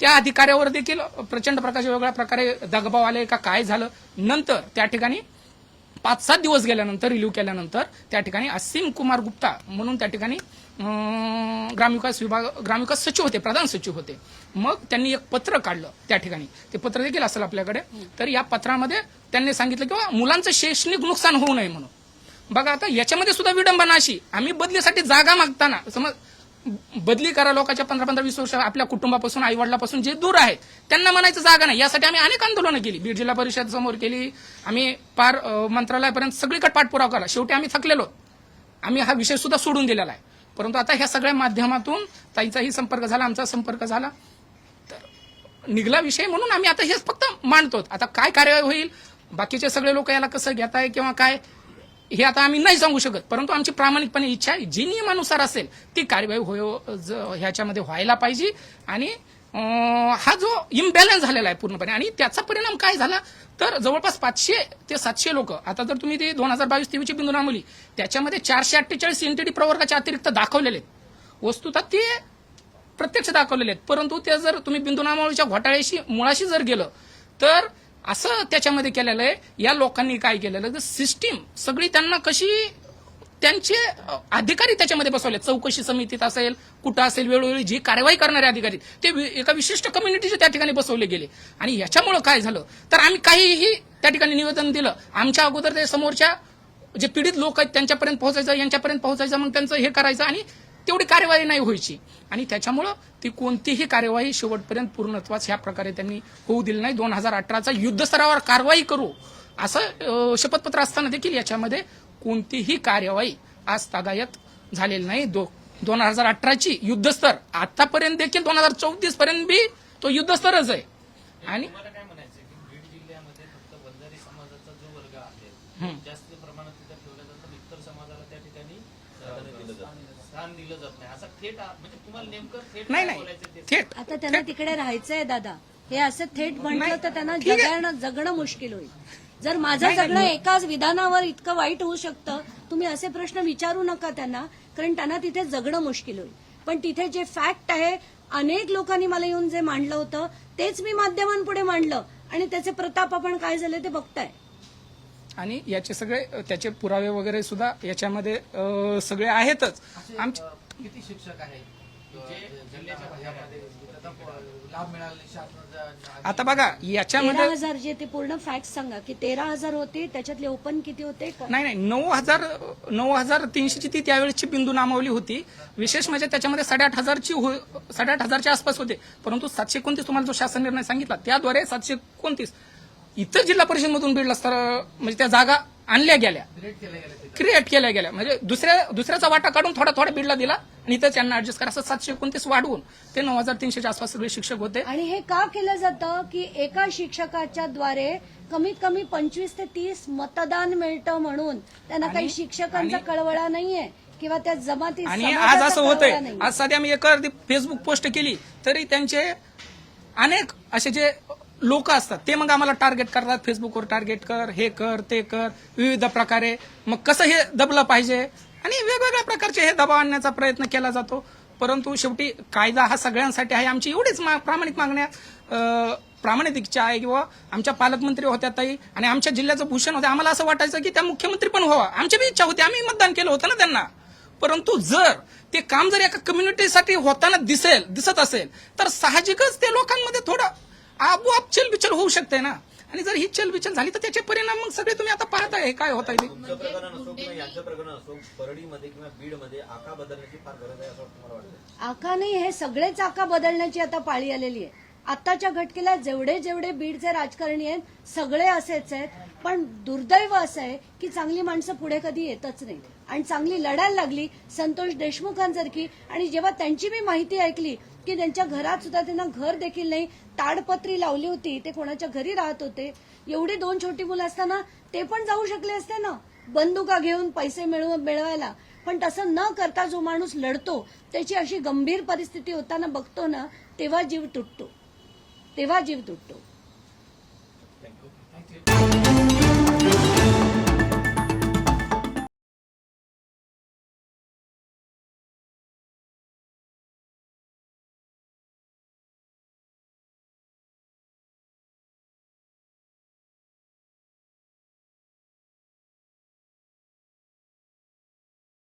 त्या अधिकाऱ्यावर देखील प्रचंड प्रकारचे वेगळ्या प्रकारे दगबाव आले का काय झालं. नंतर त्या ठिकाणी 5-7 दिवस गेल्यानंतर रिलीव्ह केल्यानंतर त्या ठिकाणी असीम कुमार गुप्ता म्हणून त्या ठिकाणी ग्रामविकास सचिव होते, प्रधान सचिव होते. मग त्यांनी एक पत्र काढलं त्या ठिकाणी, ते पत्र देखील असेल आपल्याकडे. तर या पत्रामध्ये त्यांनी सांगितलं की मुलांचं शैक्षणिक नुकसान होऊ नये म्हणून. बघा आता याच्यामध्ये सुद्धा विडंबना अशी, आम्ही बदलीसाठी जागा मागताना समज बदली करा लोकांच्या 15-20 वर्ष आपल्या कुटुंबापासून आईवडिलापासून जे दूर आहेत त्यांना म्हणायचं जागा नाही. यासाठी आम्ही अनेक आंदोलनं केली, बीड जिल्हा परिषद समोर केली, आम्ही पार मंत्रालयापर्यंत सगळीकडे पाठपुरावा केला. शेवटी आम्ही थकलेलो, आम्ही हा विषय सुद्धा सोडून दिलेला आहे. परंतु आता ह्या सगळ्या माध्यमातून ताईचाही संपर्क झाला, आमचा संपर्क झाला, तर निघला विषय म्हणून आम्ही आता हेच फक्त मांडतो. आता काय कार्यवाही होईल, बाकीचे सगळे लोक याला कसं घेताय किंवा काय हे आता आम्ही नाही सांगू शकत, परंतु आमची प्रामाणिकपणे इच्छा आहे जी नियमानुसार असेल ती कार्यवाही ह्याच्यामध्ये व्हायला पाहिजे. आणि हा जो इम्बॅलन्स झालेला आहे पूर्णपणे आणि त्याचा परिणाम काय झाला तर जवळपास 500 ते 700 लोक, आता जर तुम्ही ते 2022-23ची बिंदू नामावली त्याच्यामध्ये 448 NTD प्रवर्गाचे अतिरिक्त दाखवलेले आहेत, वस्तुतः ते प्रत्यक्ष दाखवलेले आहेत. परंतु ते जर तुम्ही बिंदू नामावलीच्या घोटाळ्याशी मुळाशी जर गेलं तर असं त्याच्यामध्ये केलेलं आहे. या लोकांनी काय केलेलं तर सिस्टीम सगळी त्यांना कशी त्यांचे अधिकारी त्याच्यामध्ये बसवले, चौकशी समितीत असेल कुठं असेल वेळोवेळी जी कार्यवाही करणारे अधिकारी ते एका विशिष्ट कम्युनिटीचे त्या ठिकाणी बसवले गेले. आणि याच्यामुळे काय झालं तर आम्ही काहीही त्या ठिकाणी निवेदन दिलं, आमच्या अगोदर ते समोरच्या जे पीडित लोक आहेत त्यांच्यापर्यंत पोहोचायचं, यांच्यापर्यंत पोहोचायचं, मग त्यांचं हे करायचं आणि तेवढी कार्यवाही नाही व्हायची आणि त्याच्यामुळं ती कोणतीही कार्यवाही शेवटपर्यंत पूर्णत्वास ह्या प्रकारे त्यांनी होऊ दिली नाही. 2018चा युद्धस्तरावर कारवाई करू असं शपथपत्र असताना देखील याच्यामध्ये कोणतीही कार्यवाही आज तागायत झालेली नाही. 2018ची युद्धस्तर आतापर्यंत देखील 2034 पर्यंत बी तो युद्धस्तरच आहे. आणि मला काय म्हणायचं की बीड जिल्ह्यामध्ये फक्त बंजारी समाजाचा जो वर्ग आहे जास्त प्रमाणात तिथे ठेवला जातो, इतर समाजाला त्या ठिकाणी स्थान दिलं जात नाही. असा थेट म्हणजे तुम्हाला नेमकं थेट नाही काय नाही बोलायचं ते थेट आता त्यांना तिकडे राहायचंय दादा. हे असं थेट म्हटलं तर त्यांना ठीक आहे. जगणं मुश्किल होईल. जर माझं जगणं एकाच विधानावर इतकं वाईट होऊ शकतं, तुम्ही असे प्रश्न विचारू नका त्यांना, कारण त्यांना तिथे जगणं मुश्किल होईल. पण तिथे जे फॅक्ट आहे, अनेक लोकांनी मला येऊन जे मांडलं होतं तेच मी माध्यमांपुढे मांडलं आणि त्याचे प्रताप आपण काय झाले ते बघताय. आणि याचे सगळे त्याचे पुरावे वगैरे सुद्धा याच्यामध्ये सगळे आहेतच. आमचे किती शिक्षक आहेत जिल्ह्याच्या भागामध्ये त्याचा लाभ मिळाला शासनाचा? आता बघा याच्यामध्ये 13,000 जे ते पूर्ण फॅक्ट सांगा की 13,000 होते, त्याच्यातले ओपन किती होते? नाही 9,300ची ती त्यावेळेसची बिंदू नामावली होती. विशेष म्हणजे त्याच्यामध्ये 8,500च्या आसपास होते, परंतु 729 तुम्हाला जो शासन निर्णय सांगितला त्याद्वारे 729 इतर जिल्हा परिषदमधून बीडला म्हणजे त्या जागा आणल्या गेल्या, क्रिएट केल्या गेल्या. म्हणजे दुसऱ्याचा वाटा काढून थोडा बीडला दिला आणि इथं त्यांना ऍडजस्ट करा, असं 729 वाढवून ते 9,300च्या आसपास सगळे शिक्षक होते. आणि हे का केलं जातं की एका शिक्षकाच्या द्वारे कमीत कमी 25 ते 30 मतदान मिळतं म्हणून त्यांना काही शिक्षकांचा कळवळा नाहीये किंवा त्या जमाती आणि समाजाचा आज असं होतंय, कळवळा नाहीये. आज सध्या मी एका फेसबुक पोस्ट केली तरी त्यांचे अनेक असे जे लोक असतात ते मग आम्हाला टार्गेट करतात, फेसबुकवर टार्गेट कर, हे कर, ते कर, विविध प्रकारे. मग कसं हे दबलं पाहिजे आणि वेगवेगळ्या प्रकारचे हे दबाव आणण्याचा प्रयत्न केला जातो. परंतु शेवटी कायदा हा सगळ्यांसाठी आहे. आमची एवढीच प्रामाणिक मागण्या प्रामाणिक इच्छा आहे किंवा आमच्या पालकमंत्री होत्या ताई आणि आमच्या जिल्ह्याचं भूषण होते. आम्हाला असं वाटायचं की त्या मुख्यमंत्री पण व्हावा, आमची बी इच्छा होती, आम्ही मतदान केलं होतं ना त्यांना. परंतु जर ते काम जर एका कम्युनिटीसाठी होताना दिसत असेल तर साहजिकच ते लोकांमध्ये थोडं आपोआप चलबिचल होऊ शकते ना. आणि जर ही चलबिचल झाली तर त्याचे परिणाम मग सगळे तुम्ही आता पाहताय काय होत आहे ते. तुमचं प्रकरण असो किंवा यांचं प्रकरण असो, परळीमध्ये किंवा बीडमध्ये आका बदलण्याची फार गरज आहे असं तुम्हाला वाटतं? आका नाही, हे सगळेच आका बदलण्याची आता पाळी आलेली आहे. आताच्या घटकेला जेवढे बीडचे राजकारणी आहेत सगळे असेच आहेत. पण दुर्दैव असं आहे की चांगली माणसं पुढे कधी येतच नाही आणि चांगली लढायला लागली संतोष देशमुखांसारखी. आणि जेव्हा त्यांची मी माहिती ऐकली की त्यांच्या घरात सुद्धा त्यांना घर देखील नाही, ताडपत्री लावली होती, ते कोणाच्या घरी राहत होते. एवढी 2 छोटी मुलं असताना ते पण जाऊ शकले असते ना बंदुका घेऊन पैसे मिळवायला. पण तसं न करता जो माणूस लढतो त्याची अशी गंभीर परिस्थिती होताना बघतो ना, तेव्हा जीव तुटतो.